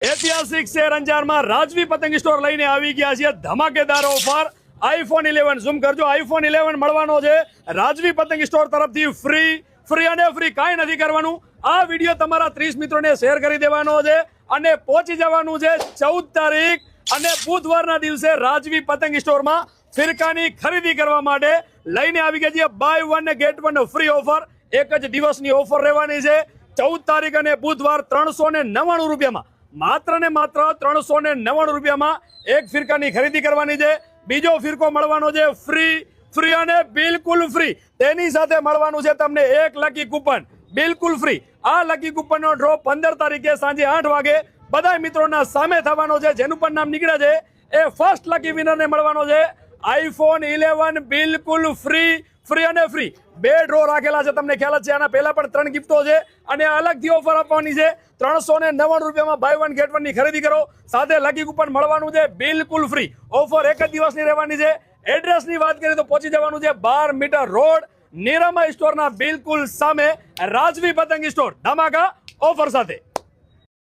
ऐतिहासिक शहर अंजार में राजवी पतंग स्टोर लईने आवी गया छे धमाकेदार ऑफर। आईफोन 11 ઝૂમ કરજો, આઈફોન 11 મળવાનો છે રાજવી પતંગ સ્ટોર તરફથી ફ્રી અને ફ્રી કાંઈ નથી કરવાનું। આ વિડીયો તમારા 30 મિત્રોને શેર કરી દેવાનો છે અને પહોંચી જવાનું છે 14 તારીખ અને બુધવારના દિવસે રાજવી પતંગ સ્ટોરમાં ફિરકાની ખરીદી કરવા માટે લઈને આવી ગયા છે બાય 1 ને ગેટ 1 ફ્રી ઓફર। એક જ દિવસની ઓફર રહેવાની છે 14 તારીખ અને બુધવાર 399 રૂપિયામાં, માત્ર ને માત્ર 399 રૂપિયામાં એક ફિરકાની ખરીદી કરવાની છે। બીજો ફિરકો મળવાનો છે ફ્રી અને બિલકુલ ફ્રી। તેની સાથે મળવાનું છે તમને એક લકી કૂપન બિલકુલ ફ્રી। આ લકી કૂપનનો ડ્રો 15 તારીખે સાંજે 8 વાગે બધા મિત્રોના સામે થવાનો છે। જેનું પણ નામ નીકળે છે એ ફર્સ્ટ લકી વિનરને મળવાનો છે આઈફોન 11 બિલકુલ ફ્રી અને ફ્રી। બે ડ્રો રાખેલા છે, તમને ખ્યાલ જ છે। આના પહેલા પણ 3 ગિફ્ટો છે અને અલગથી ઓફર આપવાની છે। 399 રૂપિયામાં બાય 1 ગેટ 1 ની ખરીદી કરો, સાથે લકી કૂપન મળવાનું છે બિલકુલ ફ્રી। ઓફર એક જ દિવસની રહેવાની છે। એડ્રેસની વાત કરીએ તો પહોંચી જવાનું છે 12 મીટર રોડ નિરામય સ્ટોરના બિલકુલ સામે રાજવી પતંગ સ્ટોર ધમાકા ઓફર સાથે।